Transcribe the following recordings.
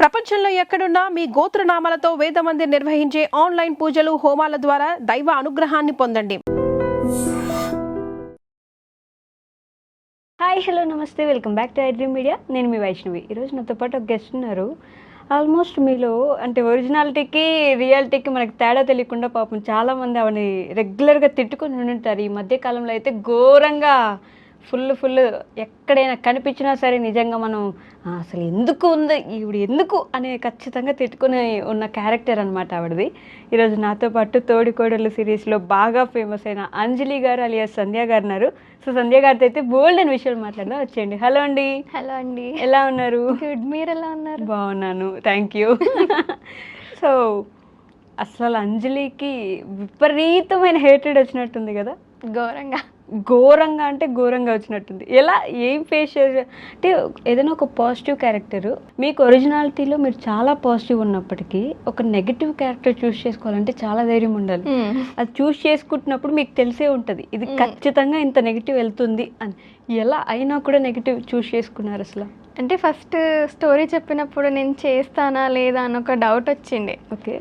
ప్రపంచంలో ఎక్కడున్నా మీ గోత్రనామాలతో వేదమందిర్ నిర్వహించే ఆన్లైన్ పూజలు హోమాల ద్వారా దైవ అనుగ్రహాన్ని పొందండి. హాయ్ హలో నమస్తే, welcome back to I dream media. నేను మీ వైష్ణవి. ఈరోజు నాతో పాటు ఒక గెస్ట్ ఉన్నారు. ఆల్మోస్ట్ మీలో అంటే ఒరిజినాలిటీకి రియాలిటీకి మనకు తేడా తెలియకుండా పాపం చాలామంది ఆవిడని రెగ్యులర్గా తిట్టుకొని ఉంటారు. ఈ మధ్యకాలంలో అయితే ఘోరంగా ఫుల్ ఎక్కడైనా కనిపించినా సరే నిజంగా మనం అసలు ఎందుకు ఉంది ఈవిడ ఎందుకు అనే ఖచ్చితంగా తిట్టుకుని ఉన్న క్యారెక్టర్ అనమాట ఆవిడది. ఈరోజు నాతో పాటు తోడికోడలు సిరీస్లో బాగా ఫేమస్ అయిన అంజలి గారు అలియాస్ సంధ్య గారు ఉన్నారు. సో సంధ్య గారితో అయితే బోల్డ్ అని విషయాలు మాట్లాడదాం, వచ్చేయండి. హలో అండి. హలో అండి, ఎలా ఉన్నారు? గుడ్, మీరు ఎలా ఉన్నారు? బాగున్నాను, థ్యాంక్ యూ. సో అసలు అంజలికి విపరీతమైన హేటెడ్ వచ్చినట్టుంది కదా? ఘోరంగా అంటే ఘోరంగా వచ్చినట్టుంది. ఎలా ఏం ఫేస్ చేసే అంటే ఏదైనా ఒక పాజిటివ్ క్యారెక్టర్ మీకు ఒరిజినాలిటీలో మీరు చాలా పాజిటివ్ ఉన్నప్పటికీ ఒక నెగిటివ్ క్యారెక్టర్ చూస్ చేసుకోవాలంటే చాలా ధైర్యం ఉండాలి. అది చూస్ చేసుకుంటున్నప్పుడు మీకు తెలిసే ఉంటుంది ఇది ఖచ్చితంగా ఇంత నెగిటివ్ వెళ్తుంది అని. ఎలా అయినా కూడా నెగిటివ్ చూస్ చేసుకున్నారు అసలు? అంటే ఫస్ట్ స్టోరీ చెప్పినప్పుడు నేను చేస్తానా లేదా అని ఒక డౌట్ వచ్చిండే. ఓకే,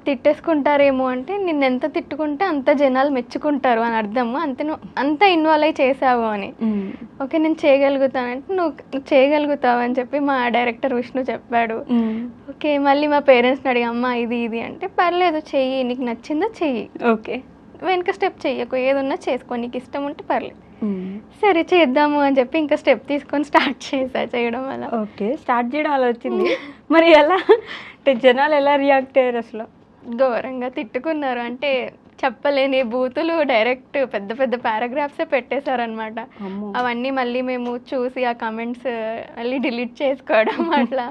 తిట్టేసుకుంటారేమో అంటే నిన్ను ఎంత తిట్టుకుంటే అంత జనాలు మెచ్చుకుంటారు అని అర్థము, అంత ఇన్వాల్వ్ అయి చేసావు అని. ఓకే, నేను చేయగలుగుతానంటే నువ్వు చేయగలుగుతావు అని చెప్పి మా డైరెక్టర్ విష్ణు చెప్పాడు. ఓకే, మళ్ళీ మా పేరెంట్స్ని అడిగి అమ్మ ఇది అంటే పర్లేదు చెయ్యి, నీకు నచ్చిందో చెయ్యి, ఓకే వెనక స్టెప్ చెయ్యకు, ఏదున్నా చేసుకో, నీకు ఇష్టం ఉంటే పర్లేదు. సరే చేద్దాము అని చెప్పి ఇంకా స్టెప్ తీసుకొని స్టార్ట్ చేయడం వల్ల. ఓకే, స్టార్ట్ చేయడం అలా వచ్చింది. మరి ఎలా అంటే జనాలు ఎలా రియాక్ట్ అయ్యారు అసలు? ఘోరంగా తిట్టుకున్నారు. అంటే చెప్పలేని బూతులు డైరెక్ట్ పెద్ద పెద్ద పారాగ్రాఫ్సే పెట్టేశారనమాట. అవన్నీ మళ్ళీ మేము చూసి ఆ కమెంట్స్ మళ్ళీ డిలీట్ చేసుకోవడం అట్లా.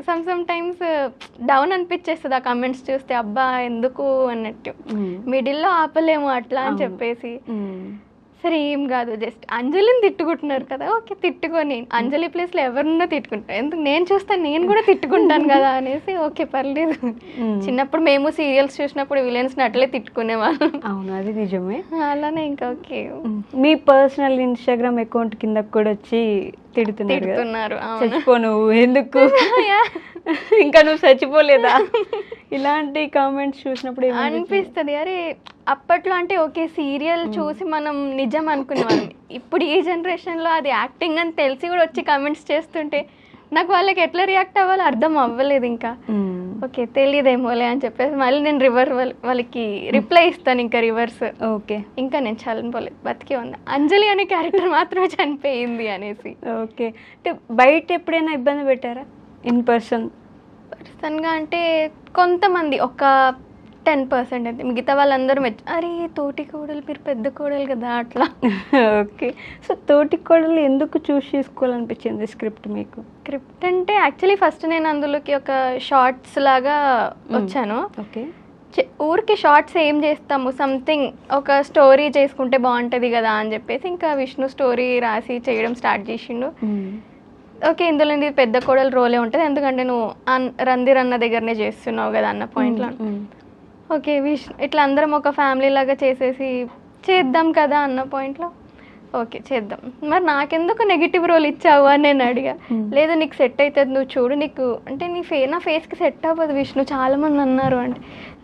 సమ్ టైమ్స్ డౌన్ అనిపించేస్తుంది ఆ కమెంట్స్ చూస్తే, అబ్బా ఎందుకు అన్నట్టు, మిడిల్లో ఆపలేము అట్లా అని చెప్పేసి. సరే ఏం కాదు, జస్ట్ అంజలిని తిట్టుకుంటున్నారు కదా, ఓకే తిట్టుకొని అంజలి ప్లేస్లో ఎవరున్నా తిట్టుకుంటారు, ఎందుకు నేను చూస్తాను నేను కూడా తిట్టుకుంటాను కదా అనేసి ఓకే పర్లేదు. చిన్నప్పుడు మేము సీరియల్స్ చూసినప్పుడు విలన్స్ని అట్లే తిట్టుకునేవాళ్ళం. అవును, అది నిజమే. అలానే ఇంకా ఓకే మీ పర్సనల్ ఇన్స్టాగ్రామ్ అకౌంట్ కింద కూడా వచ్చి తిడుతున్నారు, చచ్చిపో నువ్వు ఎందుకు, ఇంకా నువ్వు చచ్చిపోలేదా, ఇలాంటి కామెంట్స్ చూసినప్పుడు అనిపిస్తుంది. అరే అప్పట్లో అంటే ఓకే సీరియల్ చూసి మనం నిజం అనుకునేవాళ్ళం, ఇప్పుడు ఈ జనరేషన్లో అది యాక్టింగ్ అని తెలిసి కూడా వచ్చి కామెంట్స్ చేస్తుంటే నాకు వాళ్ళకి ఎట్లా రియాక్ట్ అవ్వాలో అర్థం అవ్వలేదు. ఇంకా ఓకే తెలియదేమోలే అని చెప్పేసి మళ్ళీ నేను వాళ్ళకి రిప్లై ఇస్తాను, ఇంకా రివర్స్. ఓకే ఇంకా నేను చనిపోలేదు, బతికే ఉంది, అంజలి అనే క్యారెక్టర్ మాత్రమే చనిపోయింది అనేసి. ఓకే, అంటే బయట ఎప్పుడైనా ఇబ్బంది పెట్టారా ఇన్ పర్సన్గా? అంటే కొంతమంది ఒక 10% అయితే, మిగతా వాళ్ళందరూ అరే తోటి కోడలు మీరు పెద్ద కోడలు కదా అట్లా. ఓకే, సో తోటి కోడలు ఎందుకు చూస్ చేసుకోవాలనిపించింది స్క్రిప్ట్ మీకు? స్క్రిప్ట్ అంటే యాక్చువల్లీ ఫస్ట్ నేను అందులోకి ఒక షార్ట్స్ లాగా వచ్చాను. ఓకే, ఊరికి షార్ట్స్ ఏం చేస్తాము, సంథింగ్ ఒక స్టోరీ చేసుకుంటే బాగుంటుంది కదా అని చెప్పేసి ఇంకా విష్ణు స్టోరీ రాసి చేయడం స్టార్ట్ చేసిండు. ఓకే ఇందులో ఇది పెద్ద కోడలు రోలే ఉంటుంది, ఎందుకంటే నువ్వు రందిర్ అన్న దగ్గరనే చేస్తున్నావు కదా అన్న పాయింట్లో. ఓకే ఇట్లా అందరం ఒక ఫ్యామిలీ లాగా చేసేసి చేద్దాం కదా అన్న పాయింట్లో ఓకే చేద్దాం. మరి నాకెందుకు నెగిటివ్ రోల్ ఇచ్చావు అని నేను అడిగా. లేదు నీకు సెట్ అవుతుంది, నువ్వు చూడు, నీకు అంటే నా ఫేస్కి సెట్ అవ్వదు విష్ణు, చాలామంది అన్నారు అంటే.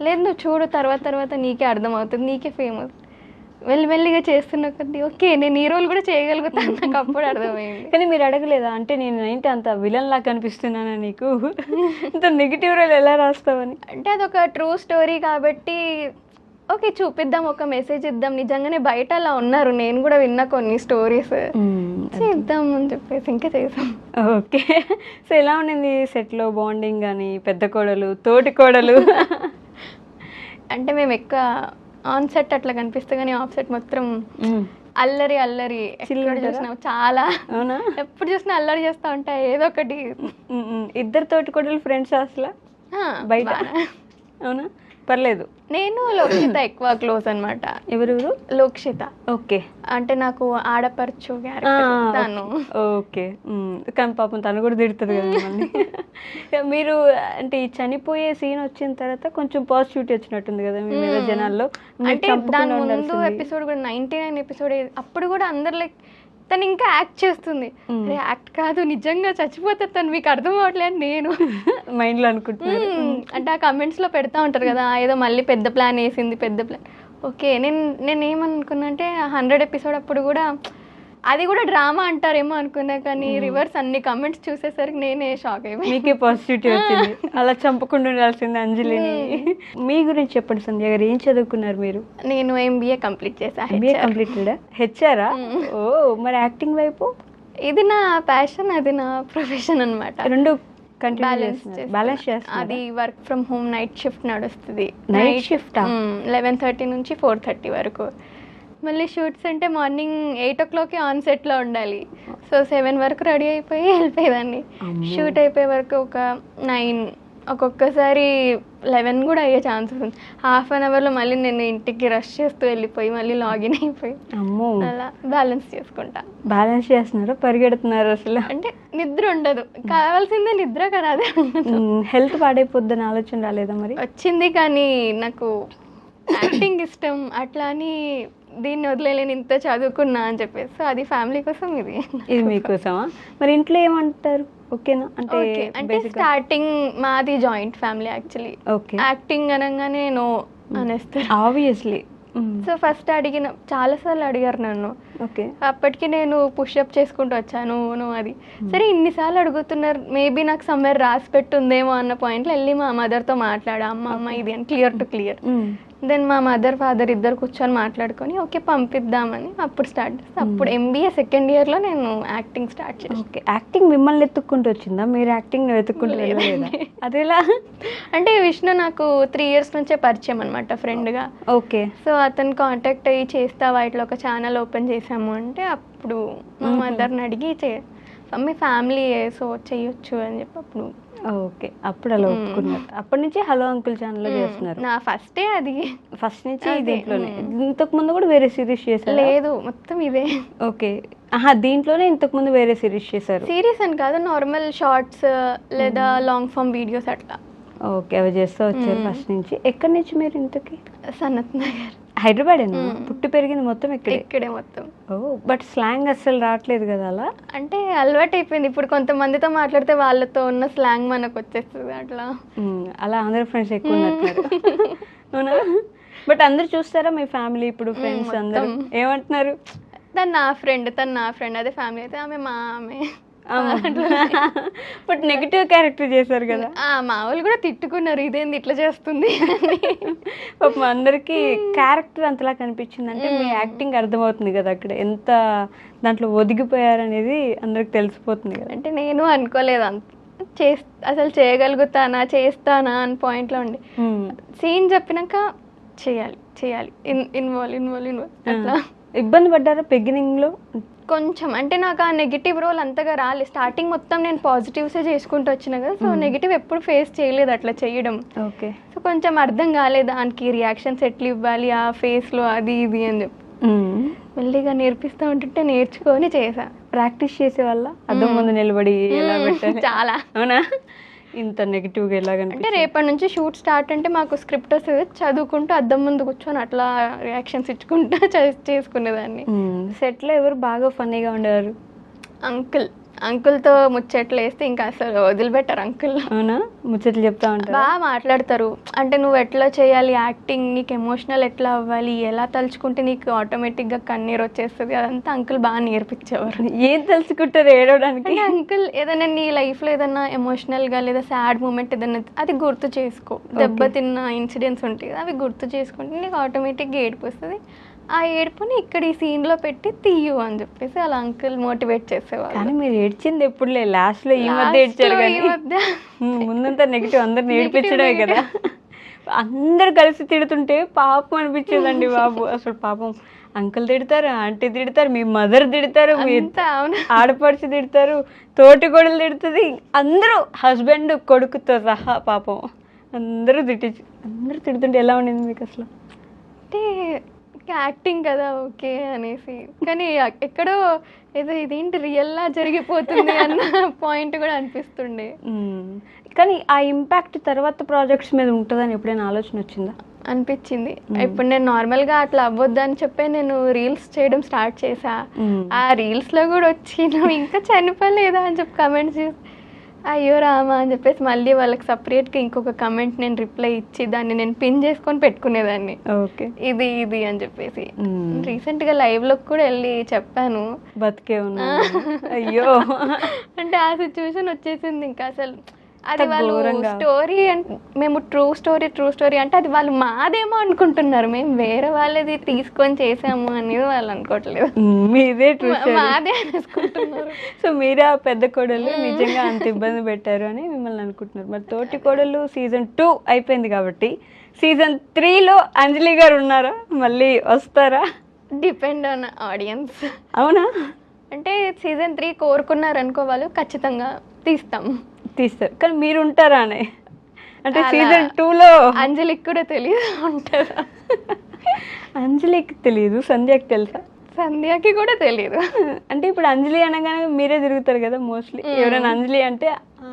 లేదు నువ్వు చూడు, తర్వాత నీకే అర్థమవుతుంది, నీకే ఫేమస్, మెల్లిమెల్లిగా చేస్తున్న కొద్దీ ఓకే నేను ఈ రోల్ కూడా చేయగలుగుతాను, నాకు అప్పుడు అర్థమైంది. కానీ మీరు అడగలేదా అంటే నేను ఏంటి అంత విలన్ లాగా కనిపిస్తున్నానా నీకు, ఇంత నెగిటివ్ రోల్ ఎలా రాస్తావని? అంటే అదొక ట్రూ స్టోరీ కాబట్టి ఓకే చూపిద్దాం, ఒక మెసేజ్ ఇద్దాం, నిజంగానే బయట అలా ఉన్నారు, నేను కూడా విన్నా కొన్ని స్టోరీస్, చేద్దాం అని చెప్పేసి ఇంకా చేసాం. ఓకే, సో ఎలా ఉండింది సెట్లో బాండింగ్ కానీ, పెద్ద కోడలు తోటి కోడలు? అంటే మేము ఎక్కువ ఆన్ సెట్ అట్లా కనిపిస్తే కానీ ఆఫ్ సెట్ మొత్తం అల్లరి చూసినావు చాలా. అవునా? ఎప్పుడు చూసినా అల్లరి చేస్తా ఉంటా ఏదో ఒకటి. ఇద్దరు తోటి కోడలు ఫ్రెండ్స్ అసలు బయట? అవునా, పర్లేదు. నేను లోక్షిత ఎక్కువ క్లోజ్ అనమాట. ఎవరెవరు? లోక్షిత. ఓకే, అంటే నాకు ఆడపరచు తను. ఓకే, కానీ పాపం తను కూడా తిడుతుంది కదా మళ్ళీ. మీరు అంటే ఈ చనిపోయే సీన్ వచ్చిన తర్వాత కొంచెం పాజిటివిటీ వచ్చినట్టుంది కదా మీ మీద జనాల్లో. అంటే దాని ముందు ఎపిసోడ్ కూడా 99 ఎపిసోడ్, అప్పుడు కూడా అందరు లైక్ తను ఇంకా యాక్ట్ చేస్తుంది. అరే యాక్ట్ కాదు, నిజంగా చచ్చిపోతే తను, మీకు అర్థం అవ్వట్లేదు నేను మైండ్లో అనుకుంటున్నాను. అంటే ఆ కమెంట్స్లో పెడతా ఉంటారు కదా, ఏదో మళ్ళీ పెద్ద ప్లాన్ వేసింది, పెద్ద ప్లాన్. ఓకే, నేను ఏమనుకున్నా అంటే 100 ఎపిసోడ్ అప్పుడు కూడా అది కూడా డ్రామా అంటారేమో అనుకున్నా, కానీ రివర్స్ అన్ని కమెంట్స్ చూసేసరికి నేనే షాక్ అయిపోయి. మీకే పాజిటివిటీ వచ్చింది, అలా చంపకుండా ఉండాల్సింది అంజలిని. మీ గురించి చెప్పండి సంధ్య గారు, ఏం చదువుకున్నారు మీరు? నేను ఎంబీఏ కంప్లీట్ చేశాను. ఎంబీఏ కంప్లీటెడా? హెచ్ఆరా? ఓ, మరి యాక్టింగ్ వైపు? ఇది నా ప్యాషన్, అది నా ప్రొఫెషన్ అనమాట. రెండు బ్యాలెన్స్ చేస్తాను. అది work from home night shift నడుస్తుంది. నైట్ షిఫ్ట్ 11:30 నుంచి 4:30 వరకు. మళ్ళీ షూట్స్ అంటే మార్నింగ్ 8 o'clock ఆన్ సెట్లో ఉండాలి. సో 7 వరకు రెడీ అయిపోయి వెళ్ళిపోయేదాన్ని. షూట్ అయిపోయే వరకు ఒక 9, ఒక్కొక్కసారి 11 కూడా అయ్యే ఛాన్సెస్ ఉంది. హాఫ్ అన్ అవర్లో మళ్ళీ నేను ఇంటికి రష్ చేస్తూ వెళ్ళిపోయి మళ్ళీ లాగిన్ అయిపోయి అలా బ్యాలెన్స్ చేసుకుంటా. బ్యాలెన్స్ చేస్తున్నారా, పరిగెడుతున్నారు? అసలు అంటే నిద్ర ఉండదు, కావాల్సిందే నిద్ర కదా, అదే హెల్త్ పాడైపోద్దని ఆలోచన రాలేదా మరి? వచ్చింది, కానీ నాకు యాక్టింగ్ ఇష్టం అట్లా అని దీన్ని వదిలేలేను, ఇంత చదువుకున్నా అని చెప్పేసి. సో అది ఫ్యామిలీ కోసం, ఇది మీకోసమా? మరి ఇంట్లో ఏమంటారు? ఓకేనా? అంటే స్టార్టింగ్ మాది జాయింట్ ఫ్యామిలీ యాక్చువల్లీ. యాక్టింగ్ అనగానే నో అనేస్తారు ఆబ్వియస్లీ. సో ఫస్ట్ చాలాసార్లు అడిగారు నన్ను. ఓకే, అప్పటికి నేను పుషప్ చేసుకుంటూ వచ్చాను, నువ్వు అది సరే ఇన్నిసార్లు అడుగుతున్నారు, మేబీ నాకు సమ్వేర్ రాసి పెట్టుందేమో అన్న పాయింట్లో వెళ్ళి మా మదర్తో మాట్లాడా, అమ్మ ఇది అని క్లియర్ టు క్లియర్. దెన్ మా మదర్ ఫాదర్ ఇద్దరు కూర్చొని మాట్లాడుకొని ఓకే పంపిద్దామని అప్పుడు స్టార్ట్ చేస్తాను. అప్పుడు ఎంబీఏ సెకండ్ ఇయర్లో నేను యాక్టింగ్ స్టార్ట్ చేసాను. ఓకే, యాక్టింగ్ మిమ్మల్ని ఎత్తుక్కుంటూ వచ్చిందా? మీరు యాక్టింగ్ వెతుక్కుంటూ వెళ్ళలేదా? అదేలా? అంటే విష్ణు నాకు 3 years నుంచే పరిచయం అనమాట, ఫ్రెండ్గా. ఓకే, సో అతను కాంటాక్ట్ అయ్యి చేస్తావా ఇట్లా ఒక ఛానల్ ఓపెన్ చేసాము అంటే అప్పుడు మా మదర్ని అడిగి మీ ఫ్యామిలీ సో చేయొచ్చు అని చెప్పి అప్పుడు. ఓకే, అప్పుడు అలా ఒప్పుకున్నారు. అప్పటి నుంచి హలో అంకుల్ ఛానల్లో చేస్తున్నారు? నా ఫస్టే అది, ఫస్ట్ నుంచి దీంట్లోనే. ఇంతకు ముందు కూడా వేరే సిరీస్ చేశారు? లేదు, మొత్తం ఇదే. ఓకే, దీంట్లోనే ఇంతకు ముందు వేరే సిరీస్ చేశారు? సిరీస్ అని కాదు, నార్మల్ షార్ట్స్ లేదా లాంగ్ ఫామ్ వీడియోస్ అట్లా. ఓకే, అవి చేస్తూ వచ్చారు ఫస్ట్ నుంచి. ఎక్కడి నుంచి మీరు ఇంతకి? సనత్ నగర్. హైదరాబాదేనా? పుట్టి పెరిగింది మొత్తం ఇక్కడే మొత్తం. ఓ, బట్ స్లాంగ్ అస్సలు రావట్లేదు కదా అలా? అంటే అలవాటు అయిపోయింది, ఇప్పుడు కొంతమందితో మాట్లాడితే వాళ్ళతో ఉన్న స్లాంగ్ మనకు వచ్చేస్తుంది అట్లా. అలా అందరు ఫ్రెండ్స్ ఎక్కువ ఉన్నారు అవునా? బట్ అందరు చూస్తారా మీ ఫ్యామిలీ ఇప్పుడు ఫ్రెండ్స్ అందరూ ఏమంటున్నారు? తను నా ఫ్రెండ్, అదే ఫ్యామిలీ అయితే ఆమె మా ఆమె. బట్ నెగిటివ్ క్యారెక్టర్ చేశారు కదా, మా వాళ్ళు కూడా తిట్టుకున్నారు, ఇదేంది ఇట్లా చేస్తుంది. పాపం అందరికి క్యారెక్టర్ అంతలా కనిపించింది అంటే మీ యాక్టింగ్ అర్థమవుతుంది కదా, అక్కడ ఎంత దాంట్లో ఒదిగిపోయారనేది అందరికి తెలిసిపోతుంది కదా. అంటే నేను అనుకోలేదు అసలు చేస్తానా అని పాయింట్లో ఉండి సీన్ చెప్పినాక చేయాలి ఇన్వాల్వ్ అట్లా. ఇబ్బంది పడ్డారా బిగినింగ్ లో? కొంచెం, అంటే నాకు ఆ నెగిటివ్ రోల్ అంతగా రాలేదు. స్టార్టింగ్ మొత్తం నేను పాజిటివ్సే చేసుకుంటూ వచ్చిన కదా, సో నెగిటివ్ ఎప్పుడు ఫేస్ చేయలేదు అట్లా చేయడం. ఓకే, సో కొంచెం అర్థం కాలేదు దానికి రియాక్షన్స్ ఎట్లా ఇవ్వాలి ఆ ఫేస్లో, అది ఇది అని చెప్పి మెల్లిగా నేర్పిస్తూ ఉంటుంటే నేర్చుకొని చేసా. ప్రాక్టీస్ చేసే వల్ల అద్దం ముందు నిలబడి ఎలా పెట్టాలి? చాలా. అవునా? ఇంత నెగిటివ్గా ఎలాగంటే అంటే రేపటి నుంచి షూట్ స్టార్ట్ అంటే మాకు స్క్రిప్ట్ వస్తుంది, చదువుకుంటూ అద్దం ముందు కూర్చొని అట్లా రియాక్షన్స్ ఇచ్చుకుంటూ చేసుకునేదాన్ని. సెట్లో ఎవరు బాగా ఫన్నీగా ఉండేవారు? అంకుల్తో ముచ్చట్లు వేస్తే ఇంకా అసలు వదిలిపెట్టారు అంకుల్. అవునా? ముచ్చట్లు చెప్తా ఉంటారు, బాగా మాట్లాడతారు. అంటే నువ్వు ఎట్లా చేయాలి యాక్టింగ్, నీకు ఎమోషనల్ ఎట్లా అవ్వాలి, ఎలా తలుచుకుంటే నీకు ఆటోమేటిక్గా కన్నీరు వచ్చేస్తుంది, అదంతా అంకుల్ బాగా నేర్పించేవారు. ఏం తలుచుకుంటారు ఏడవడానికి? అంకుల్ ఏదైనా నీ లైఫ్లో ఏదైనా ఎమోషనల్గా లేదా సాడ్ మూమెంట్ ఏదైనా అది గుర్తు చేసుకో, దెబ్బతిన్న ఇన్సిడెంట్స్ ఉంటాయి కదా అవి గుర్తు చేసుకుంటే నీకు ఆటోమేటిక్గా ఏడుపు వస్తుంది, ఆ ఏడుపుని ఇక్కడ ఈ సీన్లో పెట్టి తీయు అని చెప్పేసి అలా అంకుల్ మోటివేట్ చేసేవాళ్ళు. కానీ మీరు ఏడ్చింది ఎప్పుడులే, లాస్ట్లో ఈ మధ్య ఏడ్చారు కానీ ముందంతా నెగిటివ్ అందరిని ఏడిపించడమే కదా. అందరు కలిసి తిడుతుంటే పాపం అనిపించేదండి బాబు. అసలు పాపం అంకుల్ తిడతారు, ఆంటీ తిడతారు, మీ మదర్ తిడతారు, మీ ఆడపడుచు తిడతారు, తోటి కొడులు తిడుతుంది, అందరూ హస్బెండ్ కొడుకుతో సహా పాపం అందరూ తిడుతుంటే ఎలా ఉండింది మీకు అసలు? అంటే యాక్టింగ్ కదా ఓకే అనేసి, కానీ ఎక్కడో ఏదో ఇదేంటి రియల్లా జరిగిపోతుంది అన్న పాయింట్ కూడా అనిపిస్తుండే. కానీ ఆ ఇంపాక్ట్ తర్వాత ప్రాజెక్ట్స్ మీద ఉంటుందని ఎప్పుడైనా ఆలోచన వచ్చిందా? అనిపించింది. ఇప్పుడు నేను నార్మల్గా అట్లా అవ్వద్దని చెప్పి నేను రీల్స్ చేయడం స్టార్ట్ చేసా. ఆ రీల్స్లో కూడా వచ్చి నువ్వు ఇంకా చనిపోలేదా అని చెప్పి కమెంట్స్ చేసి అయ్యో రామా అని చెప్పేసి మళ్ళీ వాళ్ళకి సపరేట్గా ఇంకొక కమెంట్ నేను రిప్లై ఇచ్చి దాన్ని నేను పిన్ చేసుకొని పెట్టుకునేదాన్ని. ఓకే, ఇది ఇది అని చెప్పేసి రీసెంట్గా లైవ్లోకి కూడా వెళ్ళి చెప్పాను బతికే ఉన్నా. అయ్యో అంటే ఆ సిచ్యువేషన్ వచ్చేసింది. ఇంకా అసలు అది వాళ్ళు స్టోరీ మేము ట్రూ స్టోరీ అంటే అది వాళ్ళు మాదేమో అనుకుంటున్నారు, మేము వేరే వాళ్ళది తీసుకొని చేసాము అనేది వాళ్ళు అనుకోవట్లేదు, మీదే ట్రూ మాదే అనుకుంటున్నారు. సో మీరే ఆ పెద్ద కోడలు నిజంగా అంత ఇబ్బంది పెట్టారు అని మిమ్మల్ని అనుకుంటున్నారు. మరి తోటి కోడలు సీజన్ 2 అయిపోయింది కాబట్టి సీజన్ 3లో అంజలి గారు ఉన్నారా, మళ్ళీ వస్తారా? Depend on audience. అవునా? అంటే సీజన్ 3 కోరుకున్నారు అనుకో వాళ్ళు ఖచ్చితంగా తీస్తారు, కానీ మీరు ఉంటారా అని? అంటే సీజన్ 2లో అంజలికి కూడా తెలియదు ఉంటారా? అంజలికి తెలియదు, సంధ్యకి తెలుసా? సంధ్యకి కూడా తెలియదు. అంటే ఇప్పుడు అంజలి అనగానే మీరే తిరుగుతారు కదా మోస్ట్లీ, ఎవరైనా అంజలి అంటే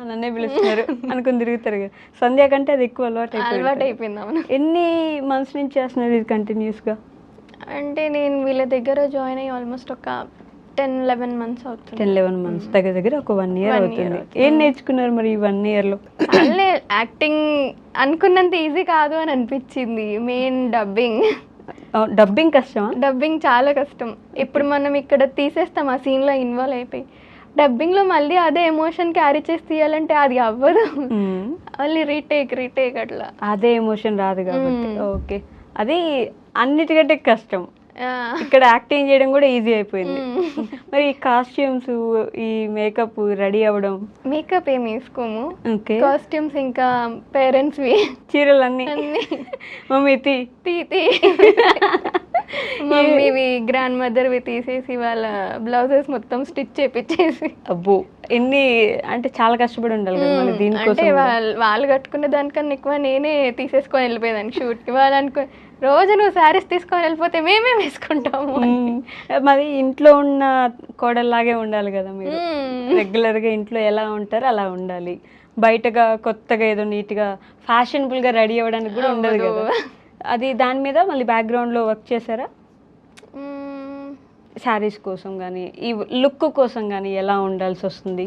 నన్నే పిలుస్తున్నారు అనుకుని తిరుగుతారు కదా. సంధ్య కంటే అది ఎక్కువ అలవాటు అయిపోయింది. అవును. ఎన్ని మంత్స్ నుంచి చేస్తున్నారు ఇది కంటిన్యూస్గా? అంటే నేను వీళ్ళ దగ్గర జాయిన్ అయ్యి ఆల్మోస్ట్ ఒక 10-11 months అవుతుంది. 10-11 months దగ్గర ఒక 1 year అవుతుంది. ఏం నేర్చుకున్నారు మరి ఈ 1 yearలో? అల్లే యాక్టింగ్ అనుకున్నంత ఈజీ కాదు అని అనిపించింది. మెయిన్ డబ్బింగ్ కష్టమా? డబ్బింగ్ చాలా కష్టం. ఇప్పుడు మనం ఇక్కడ తీసేస్తాం ఆ సీన్లో ఇన్వాల్వ్ అయిపోయి, డబ్బింగ్లో మళ్ళీ అదే ఎమోషన్ క్యారీ చేసి తీయాలంటే అది అవ్వదు. మళ్ళీ రీటేక్ అట్లా అదే ఎమోషన్ రాదు కాబట్టి. ఓకే, అది అన్నిటికంటే కష్టం. ఇక్కడ యాక్టింగ్ చేయడం కూడా ఈజీ అయిపోయింది. మరి కాస్ట్యూమ్స్, ఈ మేకప్, రెడీ అవ్వడం? మేకప్ ఏమి వేసుకోము, కాస్ట్యూమ్స్ ఇంకా పేరెంట్స్ చీరలన్నీ మమ్మీ మమ్మీవి గ్రాండ్ మదర్వి తీసేసి వాళ్ళ బ్లౌజెస్ మొత్తం స్టిచ్ చేపించేసి. అబ్బో, ఎన్ని అంటే చాలా కష్టపడి ఉండాలి కదా దీనికోసం. అంటే వాళ్ళు కట్టుకునే దానికన్నా ఎక్కువ నేనే తీసేసుకొని వెళ్ళిపోయేదాన్ని షూట్కి. వాళ్ళు అనుకో రోజు నువ్వు శారీస్ తీసుకొని వెళ్ళిపోతే మేమే వేసుకుంటాము. మరి ఇంట్లో ఉన్న కోడల్లాగే ఉండాలి కదా మీరు, రెగ్యులర్గా ఇంట్లో ఎలా ఉంటారో అలా ఉండాలి. బయటగా కొత్తగా ఏదో నీట్గా ఫ్యాషనబుల్గా రెడీ అవ్వడానికి కూడా ఉండదు కదా. అది దాని మీద మళ్ళీ బ్యాక్గ్రౌండ్లో వర్క్ చేశారా? శారీస్ కోసం కానీ ఈ లుక్ కోసం కానీ ఎలా ఉండాల్సి వస్తుంది?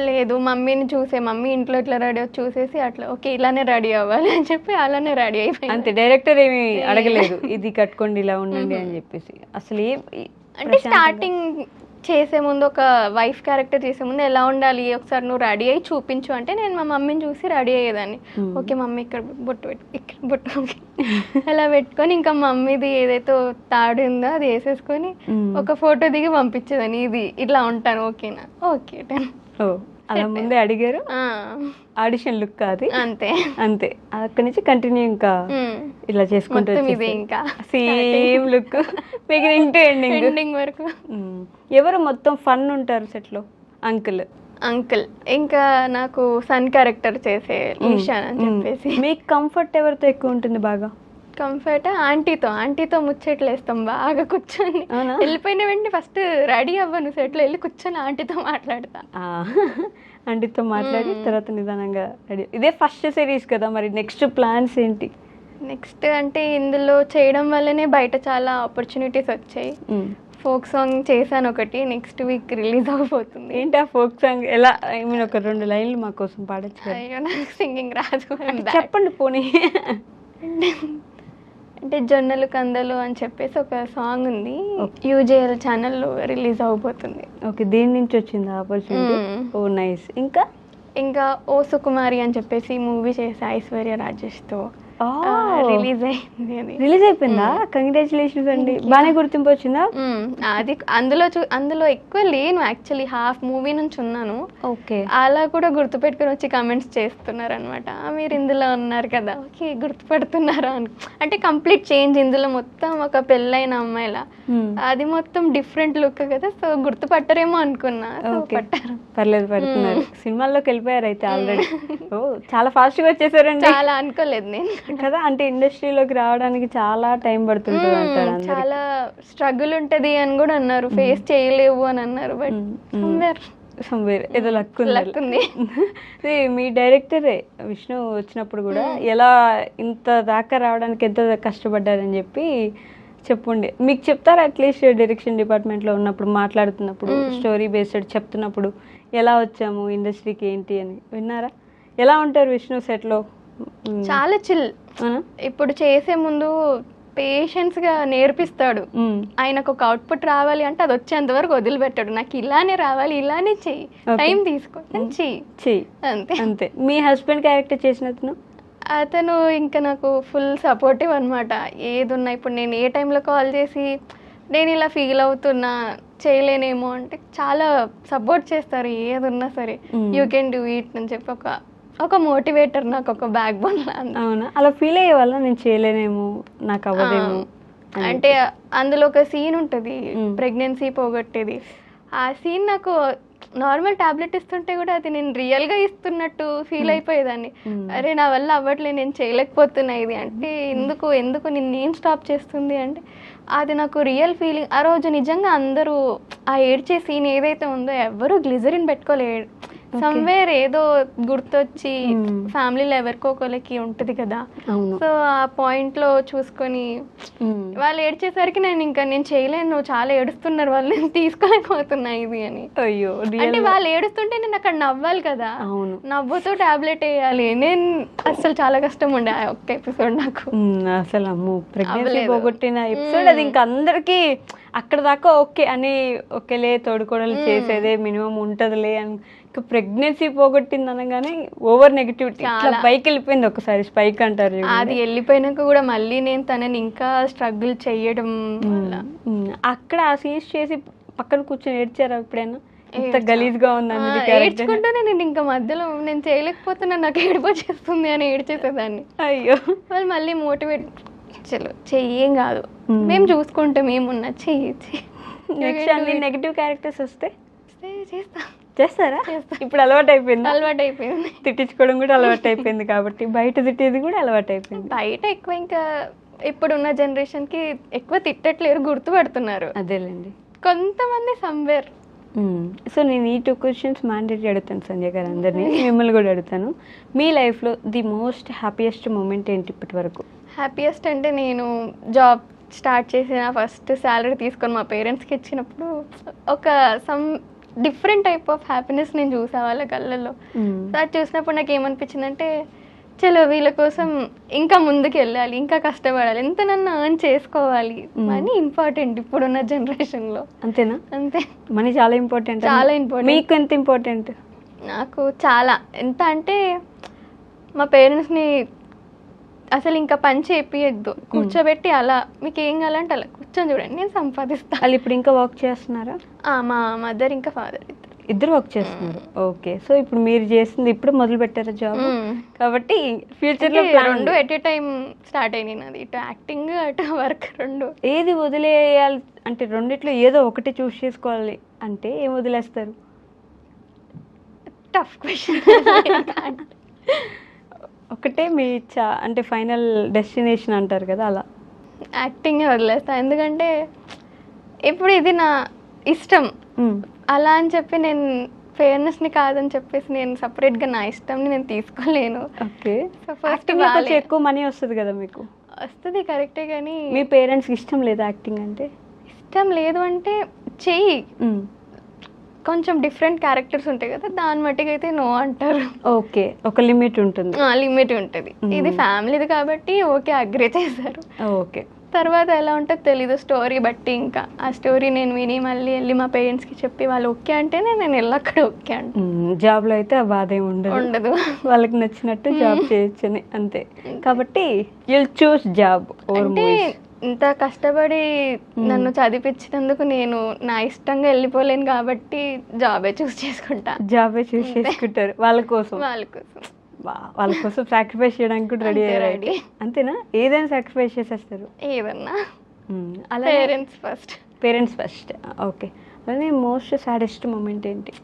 లేదు, మమ్మీని మమ్మీ ఇంట్లో ఇట్లా రెడీ చూసేసి అట్లా ఓకే ఇలానే రెడీ అవ్వాలి అని చెప్పి అలానే రెడీ అయిపోయింది. అంతే, డైరెక్టర్ ఏమి అడగలేదు ఇది కట్టుకోండి ఇలా ఉండండి అని చెప్పేసి? అసలు అంటే స్టార్టింగ్ చేసే ముందు ఒక వైఫ్ క్యారెక్టర్ చేసే ముందు ఎలా ఉండాలి ఒకసారి నువ్వు రెడీ అయ్యి చూపించు అంటే నేను మా మమ్మీని చూసి రెడీ అయ్యేదాన్ని. ఓకే మమ్మీ ఇక్కడ బొట్టు అలా పెట్టుకొని ఇంకా మమ్మీది ఏదైతే తాడు ఉందో అది వేసేసుకొని ఒక ఫోటో దిగి పంపించేదాన్ని. ఇది ఇట్లా ఉంటాను ఓకేనా? ఓకే అలా ముందే అడిగారు. ఆడిషన్ లుక్ అది అంతే అక్కడి నుంచి కంటిన్యూ ఇంకా ఇలా చేసుకుంటూ ఇంకా same look beginning to ending వరకు. ఎవరు మొత్తం ఫన్ ఉంటారు సెట్ లో? అంకుల్ ఇంకా నాకు సన్ క్యారెక్టర్ చేసే ఈశాన్ అని చెప్పేసి. మీకు కంఫర్ట్ ఎవరితో ఎక్కువ ఉంటుంది బాగా? కంఫర్ట్ ఆంటీతో ముచ్చట్లు వేస్తాం బాగా కూర్చొని. వెళ్ళిపోయిన వెంటనే ఫస్ట్ రెడీ అవ్వను, సెట్లో వెళ్ళి కూర్చొని ఆంటీతో మాట్లాడతా. ఆంటీతో మాట్లాడి తర్వాత నిదానంగా రెడీ. ఇదే ఫస్ట్ సిరీస్ కదా, మరి నెక్స్ట్ ప్లాన్స్ ఏంటి? నెక్స్ట్ అంటే ఇందులో చేయడం వల్లనే బయట చాలా ఆపర్చునిటీస్ వచ్చాయి. ఫోక్ సాంగ్ చేశాను ఒకటి, నెక్స్ట్ వీక్ రిలీజ్ అవబోతుంది. ఏంటి ఆ ఫోక్ సాంగ్? ఎలా ఐ మీన్ ఒక 2 లైన్లు మా కోసం పాడచ్చు? అయ్యో నాకు సింగింగ్ రాదు. చెప్పండి పోనీ. అంటే జొన్నలు కందలు అని చెప్పేసి ఒక సాంగ్ ఉంది, యూజేఎల్ ఛానల్లో రిలీజ్ అవబోతుంది. ఓకే, దీని నుంచి వచ్చింది ఆపర్చునిటీ. ఓ నైస్. ఇంకా ఓ సుకుమారి అని చెప్పేసి మూవీ చేసా ఐశ్వర్య రాజేష్తో. రిలీజ్ అయింది. అది రిలీజ్ అయిపోయిందా? కంగ్రాచులేషన్స్ అండి. బాగానే గుర్తింపు వచ్చిందా? అది అందులో ఎక్కువ లేను యాక్చువల్లీ, హాఫ్ మూవీ నుంచి ఉన్నాను. ఓకే, అలా కూడా గుర్తుపెట్టుకుని వచ్చి కమెంట్స్ చేస్తున్నారు అనమాట, మీరు ఇందులో ఉన్నారు కదా ఓకే గుర్తుపెడుతున్నారా అని. అంటే కంప్లీట్ చేంజ్ ఇందులో, మొత్తం ఒక పెళ్ళైన అమ్మాయిలా, అది మొత్తం డిఫరెంట్ లుక్ కదా, సో గుర్తుపట్టరేమో అనుకున్నా. పట్టారు, పర్లేదు పడుతున్నారు. సినిమాల్లోకి వెళ్ళిపోయారు అయితే ఆల్రెడీ. ఓ చాలా ఫాస్ట్ గా వచ్చేసారండి. చాలా అనుకోలేదు నేను. కదా, అంటే ఇండస్ట్రీలోకి రావడానికి చాలా టైం పడుతుంటుంది అంటారు అందరికీ. చాలా స్ట్రగుల్ ఉంటది అని కూడా అన్నారు, ఫేస్ చేయలేవు అని అన్నారు. బట్ సమ్వేర్ ఏదో లక్ ఉంది. మీ డైరెక్టరే విష్ణు వచ్చినప్పుడు కూడా ఎలా ఇంత దాకా రావడానికి ఎంత కష్టపడ్డారని చెప్పి చెప్పండి. మీకు చెప్తారా అట్లీస్ట్ డైరెక్షన్ డిపార్ట్మెంట్లో ఉన్నప్పుడు మాట్లాడుతున్నప్పుడు స్టోరీ బేస్డ్ చెప్తున్నప్పుడు ఎలా వచ్చాము ఇండస్ట్రీకి ఏంటి అని విన్నారా? ఎలా ఉంటారు విష్ణు సెట్లో? చాలా చిల్. ఇప్పుడు చేసే ముందు పేషెన్స్ గా నేర్పిస్తాడు. ఆయనకు ఒక అవుట్పుట్ రావాలి అంటే అది వచ్చేంత వరకు వదిలిపెట్టాడు. నాకు ఇలానే రావాలి, ఇలానే చెయ్యి, టైం తీసుకో చెయ్యి అంతే అంతే. మీ హస్బెండ్ క్యారెక్టర్ చేసినతను అతను ఇంకా నాకు ఫుల్ సపోర్టివ్ అనమాట. ఏది ఉన్నా ఇప్పుడు నేను ఏ టైంలో కాల్ చేసి నేను ఇలా ఫీల్ అవుతున్నా చేయలేనేమో అంటే చాలా సపోర్ట్ చేస్తారు. ఏది ఉన్నా సరే యూ కెన్ డూ ఇట్ అని చెప్పి ఒక మోటివేటర్, నాకు ఒక బ్యాక్ బోన్. అవునా? అలా ఫీల్ అయ్యే వల్ల నేను చేయలేనేమో, నాకు అవ్వదేమో అంటే అందులో ఒక సీన్ ఉంటుంది ప్రెగ్నెన్సీ పోగొట్టేది. ఆ సీన్ నాకు నార్మల్ టాబ్లెట్ ఇస్తుంటే కూడా అది నేను రియల్ గా ఇస్తున్నట్టు ఫీల్ అయిపోయేదాన్ని. అరే నా వల్ల అవ్వట్లేదు, నేను చేయలేకపోతున్నా ఇది అంటే ఎందుకు నిన్నేం స్టాప్ చేస్తుంది అంటే అది నాకు రియల్ ఫీలింగ్. ఆ రోజు నిజంగా అందరూ ఆ ఏడ్చే సీన్ ఏదైతే ఉందో ఎవరు గ్లిజరిన్ పెట్టుకోలేడు. సమ్వేర్ ఏదో గుర్తొచ్చి ఫ్యామిలీలో ఎవరికొకరికి ఉంటది కదా, సో ఆ పాయింట్ లో చూసుకొని వాళ్ళు ఏడ్చేసరికి నేను చేయలేను, చాలా ఏడుస్తున్నారు వాళ్ళు, నేను తీసుకోలేకపోతున్నా ఇది అని. అయ్యో, అంటే వాళ్ళు ఏడుస్తుంటే నేను అక్కడ నవ్వాలి కదా, నవ్వుతూ టాబ్లెట్ వేయాలి. నేను అసలు చాలా కష్టం ఉండే ఆ ఒక్క ఎపిసోడ్ నాకు. అసలు అమ్ము ప్రెగ్నెన్సీ పోగొట్టిన ఎపిసోడ్ అది ఇంకా అందరికి అక్కడ దాకా ఓకే అని, ఓకేలే తోడుకోడలు చేసేదే మినిమం ఉంటదిలే అని. ఇంకా ప్రెగ్నెన్సీ పోగొట్టింది అనగానే ఓవర్ నెగిటివిటీ పైకి వెళ్ళిపోయింది ఒకసారి, స్పైక్ అంటారు. అది వెళ్ళిపోయినాక కూడా మళ్ళీ నేను తనని ఇంకా స్ట్రగుల్ చేయడం. అక్కడ ఆ సీన్స్ చేసి పక్కన కూర్చొని ఏడ్చారా ఎప్పుడైనా? ఇంత గలీజ్ గా ఉంది ఏడ్చుకుంటూనే నేను ఇంకా మధ్యలో నేను చేయలేకపోతున్నా, నాకు ఏడిపోచేస్తుంది అని ఏడ్చేసేదాన్ని. అయ్యో, వాళ్ళు మళ్ళీ మోటివేట్, చలో చెయ్యేం కాదు, మేము చూసుకుంటాం, ఏమున్నా చెయ్యి. నెక్స్ట్ అన్ని నెగిటివ్ క్యారెక్టర్స్ వస్తే చేస్తారా? ఇప్పుడు అలవాటు అయిపోయింది. తిట్టించుకోవడం కూడా అలవాటు అయిపోయింది కాబట్టి బయట తిట్టేది కూడా అలవాటు అయిపోయింది. బయట ఎక్కువ ఇంకా ఇప్పుడున్న జనరేషన్ కి ఎక్కువ తిట్టట్లేరు, గుర్తుపడుతున్నారు. అదేలేండి, కొంతమంది సమ్వేర్. సో నేను ఈ 2 క్వశ్చన్స్ మ్యాండేటరీ అడుగుతాను సంజయ్ గారు అందరినీ, మిమ్మల్ని కూడా అడుగుతాను. మీ లైఫ్లో ది మోస్ట్ హ్యాపీయెస్ట్ మూమెంట్ ఏంటి ఇప్పటి వరకు? హ్యాపీయెస్ట్ అంటే నేను జాబ్ స్టార్ట్ చేసిన ఫస్ట్ శాలరీ తీసుకొని మా పేరెంట్స్కి ఇచ్చినప్పుడు ఒక డిఫరెంట్ టైప్ ఆఫ్ హ్యాపీనెస్ నేను చూసా వాళ్ళ కళ్ళల్లో. అది చూసినప్పుడు నాకు ఏమనిపించిందంటే చలో వీళ్ళ కోసం ఇంకా ముందుకు వెళ్ళాలి, ఇంకా కష్టపడాలి, ఎంత నన్ను ఎర్న్ చేసుకోవాలి. మనీ ఇంపార్టెంట్ ఇప్పుడున్న జనరేషన్ లో. అంతేనా? అంతే, మనీ చాలా ఇంపార్టెంట్. చాలా ఇంపార్టెంట్. మీకు ఎంత ఇంపార్టెంట్? నాకు చాలా. ఎంత అంటే మా పేరెంట్స్ని అసలు ఇంకా పని చేపియద్దు, కూర్చోబెట్టి అలా మీకు ఏం కావాలంటే అలా కూర్చొని చూడండి, నేను సంపాదిస్తాను. వాళ్ళు ఇప్పుడు ఇంకా వర్క్ చేస్తున్నారా? మా మదర్ ఇంకా ఫాదర్ ఇద్దరు వర్క్ చేస్తున్నారు. ఓకే, సో ఇప్పుడు మీరు చేసింది ఇప్పుడు మొదలు పెట్టారా జాబ్? కాబట్టి ఫ్యూచర్ లో రెండు ఎట్ ఏ టైం స్టార్ట్ అయినాయి నాది, ఇటు యాక్టింగ్ అటు వర్క్ రెండు. ఏది వదిలేయాలి అంటే రెండిట్లో ఏదో ఒకటి చూస్ చేసుకోవాలి అంటే ఏం వదిలేస్తారు? Tough question. ఒకటే మీ ఇచ్చా అంటే ఫైనల్ డెస్టినేషన్ అంటారు కదా, అలా యాక్టింగ్ వదిలేస్తా. ఎందుకంటే ఇప్పుడు ఇది నా ఇష్టం, అలా అని చెప్పి నేను ఫేర్నెస్ని కాదని చెప్పేసి నేను సపరేట్గా నా ఇష్టంని నేను తీసుకోలేను. ఓకే, ఫస్ట్ కొంచెం ఎక్కువ మనీ వస్తుంది కదా మీకు? వస్తుంది కరెక్టే, కానీ మీ పేరెంట్స్కి ఇష్టం లేదా యాక్టింగ్ అంటే? ఇష్టం లేదు అంటే చెయ్యి, కొంచెం డిఫరెంట్ క్యారెక్టర్స్ ఉంటాయి కదా, దాని మట్టికి అయితే నో అంటారు. ఓకే, ఒక లిమిట్ ఉంటుంది. లిమిట్ ఉంటుంది. ఇది ఫ్యామిలీది కాబట్టి ఓకే అగ్రీ చేశారు. ఓకే, తర్వాత ఎలా ఉంటుందో తెలీదు, స్టోరీ బట్టి. ఇంకా ఆ స్టోరీ నేను విని మళ్ళీ వెళ్ళి మా పేరెంట్స్కి చెప్పి వాళ్ళు ఓకే అంటేనే నేను వెళ్ళి అక్కడ ఓకే అంటే. జాబ్లో అయితే ఆ బాధ ఉండదు, వాళ్ళకి నచ్చినట్టు జాబ్ చేయొచ్చని అంతే. కాబట్టి యుల్ చూస్ జాబ్. అంటే ఇంత కష్టపడి నన్ను చదివించినందుకు నేను నా ఇష్టంగా వెళ్ళిపోలేను కాబట్టి జాబే చూస్ చేసుకుంటా. జాబే చూస్ చేసుకుంటారు వాళ్ళ కోసం. వాళ్ళ కోసం సాక్రిఫైస్ చేయడానికి కూడా రెడీ. అంతేనా? ఏదైనా సాక్రిఫైస్ చేసేస్తారు? ఏదన్నా. అలా parents first. Parents first. Okay, అలానే మోస్ట్ సాడెస్ట్ మూమెంట్ ఏంటి?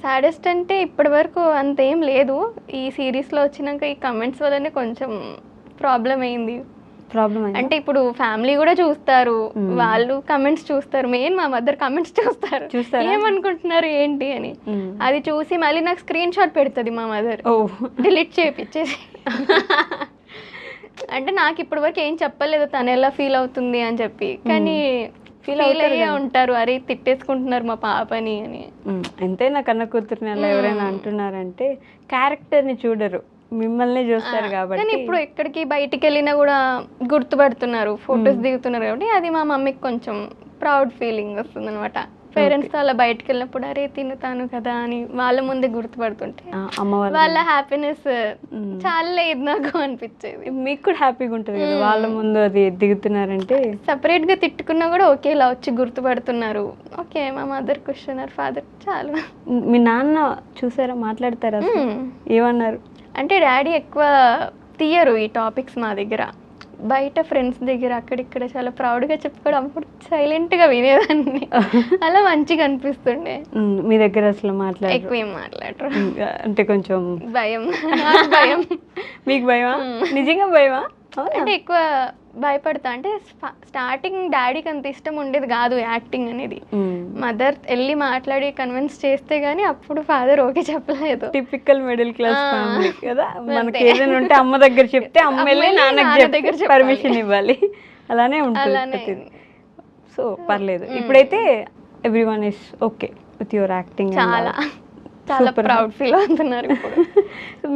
సాడెస్ట్ అంటే ఇప్పటి వరకు అంతేం లేదు. ఈ సిరీస్లో వచ్చినాక ఈ కమెంట్స్ వల్లనే కొంచెం ప్రాబ్లం అయింది. అంటే ఇప్పుడు ఫ్యామిలీ కూడా చూస్తారు, వాళ్ళు కమెంట్స్ చూస్తారు, మెయిన్ మా మదర్ కమెంట్స్ చూస్తారు, ఏమనుకుంటున్నారు ఏంటి అని. అది చూసి మళ్ళీ నాకు స్క్రీన్ షాట్ పెడుతుంది మా మదర్, డిలీట్ చేయించేసి. అంటే నాకు ఇప్పటి వరకు ఏం చెప్పలేదు తను ఎలా ఫీల్ అవుతుంది అని చెప్పి, కానీ ఫీల్ అయ్యే ఉంటారు, అరే తిట్టేసుకుంటున్నారు మా పాపని అని. ఎంతైనా కన్న కూతురుని అలా ఎవరైనా అంటున్నారంటే క్యారెక్టర్ని చూడరు, మిమ్మల్ని చూస్తారు కాబట్టి. కానీ ఇప్పుడు ఎక్కడికి బయటికి వెళ్ళినా కూడా గుర్తుపడుతున్నారు, ఫొటోస్ దిగుతున్నారు కాబట్టి అది మా మమ్మీకి కొంచెం ప్రౌడ్ ఫీలింగ్ వస్తుంది అనమాట. పేరెంట్స్ అలా బయటకు వెళ్ళినప్పుడు అరే తినుతాను కదా అని వాళ్ళ ముందే గుర్తుపడుతుంటే వాళ్ళ హ్యాపీనెస్ చాలా లేదు నాకు అనిపించేది. మీకు కూడా హ్యాపీగా ఉంటుంది కదా వాళ్ళ ముందు అది దిగుతున్నారంటే. సపరేట్ గా తిట్టుకున్నా కూడా ఓకే ఇలా వచ్చి గుర్తుపడుతున్నారు, ఓకే మా మదర్ క్వశ్చనర్ ఫాదర్ చాలు. మీ నాన్న చూసారా, మాట్లాడతారా, ఏమన్నారు? అంటే డాడీ ఎక్కువ తీయరు ఈ టాపిక్స్ మా దగ్గర, బయట ఫ్రెండ్స్ దగ్గర అక్కడిక్కడ చాలా ప్రౌడ్గా చెప్పుకోవడం, అప్పుడు సైలెంట్గా వినేదాన్ని, అలా మంచిగా అనిపిస్తుండే. మీ దగ్గర అసలు ఎక్కువ ఏం మాట్లాడరు, అంటే కొంచెం భయం. భయం. మీకు భయమా? నిజంగా భయమా? అంటే ఎక్కువ భయపడతా. అంటే స్టార్టింగ్ డాడీకి అంత ఇష్టం ఉండేది కాదు యాక్టింగ్ అనేది, మదర్ వెళ్ళి మాట్లాడి కన్విన్స్ చేస్తే గానీ అప్పుడు ఫాదర్ ఓకే చెప్పలేదు. టిపికల్ మిడిల్ క్లాస్ ఫ్యామిలీ కదా, మనకి ఏదైనా ఉంటే అమ్మ దగ్గర చెప్తే అమ్మ వెళ్ళి నాన్నకి దగ్గర పర్మిషన్ ఇవ్వాలి, అలానే ఉంటుంది. సో పర్లేదు, ఇప్పుడైతే everyone is okay with your acting. చాలా చాలా ప్రౌడ్ ఫీల్ అవుతున్నారు.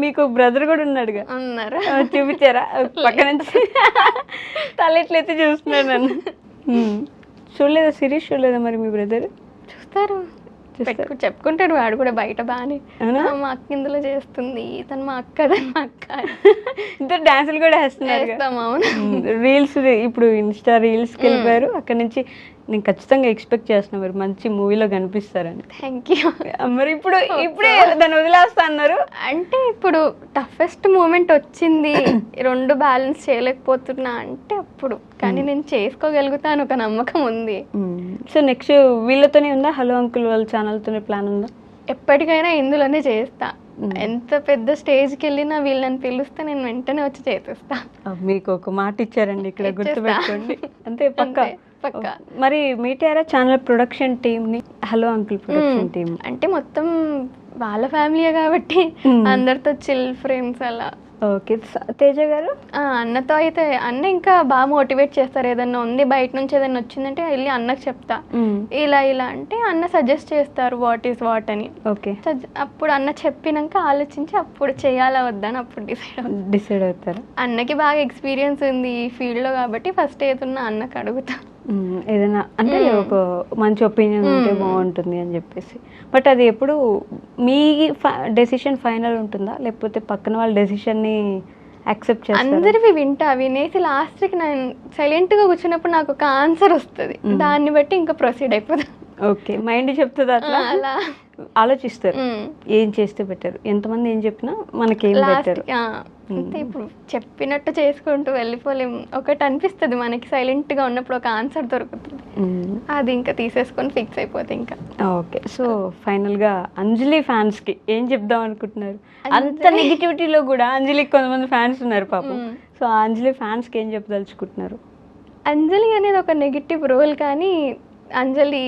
మీకు బ్రదర్ కూడా ఉన్నాడుగా? ఉన్నారు. చూపించారా పక్క నుంచి? తల ఎట్లయితే చూస్తున్నాడు నన్ను. చూడలేదా సిరీస్? చూడలేదా మరి మీ బ్రదర్? చూస్తారు, చెప్పుకుంటాడు వాడు కూడా బయట బాగానే, మా అక్క ఇందులో చేస్తుంది, తను మా అక్క, తను మా అక్క. ఇద్దరు డాన్సులు కూడా వేస్తున్నారు. రీల్స్ ఇప్పుడు ఇన్స్టా రీల్స్కి వెళ్ళిపోయారు, అక్కడ నుంచి నేను ఖచ్చితంగా ఎక్స్పెక్ట్ చేస్తున్నా మరి మంచి మూవీలో కనిపిస్తారని. Thank you. మరి ఇప్పుడే దాన్ని వదిలేస్తా అన్నారు. అంటే ఇప్పుడు టఫెస్ట్ మూమెంట్ వచ్చింది, రెండు బ్యాలెన్స్ చేయలేకపోతున్నా అంటే అప్పుడు, కానీ నేను చేసుకోగలుగుతాను ఒక నమ్మకం ఉంది. సో నెక్స్ట్ వీళ్ళతోనే ఉందా, హలో అంకుల్ వాళ్ళ ఛానల్తోనే ప్లాన్ ఉందా? ఎప్పటికైనా ఇందులోనే చేస్తా, ఎంత పెద్ద స్టేజ్కి వెళ్ళినా వీళ్ళని పిలిస్తే నేను వెంటనే వచ్చి చేసేస్తా. మీకు ఒక మాట ఇచ్చారండి ఇక్కడ, గుర్తుపెట్టుకోండి. అంతే పక్కా. మరి మీటారా ఛానల్ ప్రొడక్షన్ టీమ్ ని, హలో అంకుల్ ప్రొడక్షన్ టీమ్? అంటే మొత్తం వాళ్ళ ఫ్యామిలీయే కాబట్టి అందరితో చిల్ ఫ్రెండ్స్ అలా. ఓకే. తేజ గారు? అన్నతో అయితే అన్న ఇంకా బాగా మోటివేట్ చేస్తారు, ఏదన్నా ఉంది బయట నుంచి ఏదన్నా వచ్చిందంటే వెళ్ళి అన్నకు చెప్తా ఇలా ఇలా అంటే అన్న సజెస్ట్ చేస్తారు వాట్ ఈస్ వాట్ అని. ఓకే. అప్పుడు అన్న చెప్పినాక ఆలోచించి అప్పుడు చేయాలా వద్దని అప్పుడు డిసైడ్ అవుతారు. అన్నకి బాగా ఎక్స్పీరియన్స్ ఉంది ఈ ఫీల్డ్ లో కాబట్టి ఫస్ట్ ఏదన్నా అన్నకు అడుగుతా, ఏదైనా అంటే ఒక మంచి ఒపీనియన్ ఉంటే బాగుంటుంది అని చెప్పేసి. బట్ అది ఎప్పుడు మీ డెసిషన్ ఫైనల్ ఉంటుందా, లేకపోతే పక్కన వాళ్ళ డెసిషన్ని యాక్సెప్ట్ చేస్తారా? అందరివి వినేసి లాస్ట్కి నేను సైలెంట్గా కూర్చున్నప్పుడు నాకు ఒక ఆన్సర్ వస్తుంది, దాన్ని బట్టి ఇంకా ప్రొసీడ్ అయిపోతుంది. ఓకే. మైండ్ చెప్తుంది అట్లా, అలా ఆలోచిస్తారు ఏం చేస్తే బెటర్, ఎంతమంది ఏం చెప్పినా మనకేం బెటర్. అంటే ఇప్పుడు చెప్పినట్టు చేసుకుంటూ వెళ్ళిపోలేం, ఒకటి అనిపిస్తుంది మనకి సైలెంట్ గా ఉన్నప్పుడు ఒక ఆన్సర్ దొరుకుతుంది, అది ఇంకా తీసేసుకొని ఫిక్స్ అయిపోతే ఇంకా. ఓకే. సో ఫైనల్ గా అంజలి ఫ్యాన్స్ కి ఏం చెప్దాం అనుకుంటున్నారు? అంత నెగిటివిటీలో కూడా అంజలికి కొంతమంది ఫ్యాన్స్ ఉన్నారు పాపం, సో అంజలి ఫ్యాన్స్ కి ఏం చెప్పదలుచుకుంటున్నారు? అంజలి అనేది ఒక నెగిటివ్ రోల్, కానీ అంజలి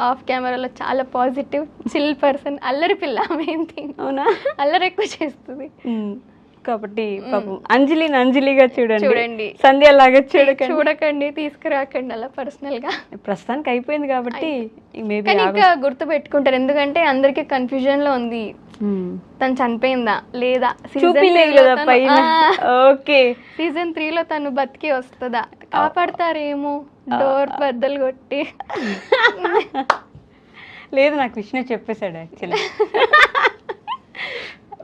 ఆఫ్ కెమెరాలో చాలా పాజిటివ్ చిల్ పర్సన్, అల్లరి పిల్ల, మెయిన్ థింగ్. అవునా? అల్లరి ఎక్కువ చేస్తుంది కాబట్టి పాపం అంజలిని అంజలిగా చూడండి, సంధ్య లాగా చూడకండి, తీసుకురాకండి అలా పర్సనల్ గా. ప్రస్తుతానికి అయిపోయింది కాబట్టి ఇంకా గుర్తు పెట్టుకుంటారు, ఎందుకంటే అందరికి కన్ఫ్యూజన్ లో ఉంది తను చనిపోయిందా లేదా, సీజన్ 3 లో తను బతికి వస్తుందా, కాపాడతారేమో డోర్ బద్దలు కొట్టి. లేదు, నాకు విష్ణు చెప్పేశాడు actually.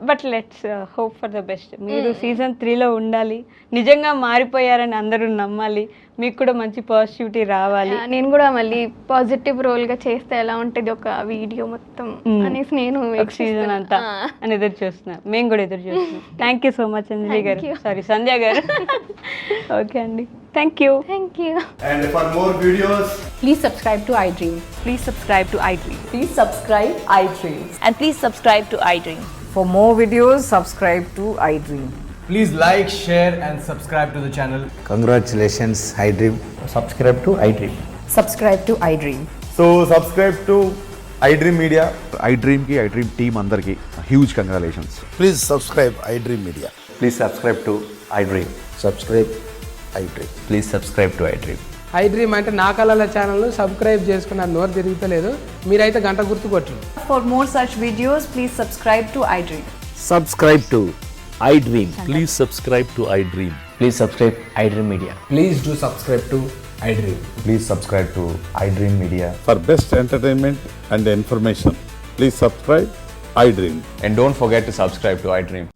But let's hope for the best. మీరు సీజన్ 3లో ఉండాలి, నిజంగా మారిపోయారని అందరూ నమ్మాలి, మీకు కూడా మంచి పాజిటివిటీ రావాలి. నేను కూడా మళ్ళీ పాజిటివ్ రోల్ గా చేస్తే ఎలా ఉంటుంది ఒక వీడియో మొత్తం అనేసి నేను సీజన్ అంతా అని ఎదురు చూస్తున్నా, మేము కూడా ఎదురు చూస్తున్నాం. థ్యాంక్ యూ సో మచ్ అంజలి గారు, సారీ సంధ్య గారు. ఓకే అండి. Thank you. Thank you. And for more videos, Please subscribe to iDream. Please subscribe to iDream. Please subscribe iDream. and please subscribe to iDream. For more videos, subscribe to iDream. please like, share and subscribe to the channel. Congratulations, iDream. Subscribe to iDream. Subscribe to iDream. So subscribe to iDream Media. iDream ki iDream team andarki huge congratulations. Please subscribe iDream Media. Please subscribe to iDream. Subscribe iDream. Please subscribe to iDream. iDream అంటే నా కళల ఛానల్ను subscribe చేసుకున్న నోరు తిరుగుతలేదు, మీరైతే గంట గుర్తు కొట్టండి. For more such videos, please subscribe to iDream. Subscribe to iDream. Please subscribe to iDream. Please subscribe iDream Media. Please do subscribe to iDream. Please subscribe to iDream Media. For best entertainment and information, please subscribe iDream. And don't forget to subscribe to iDream.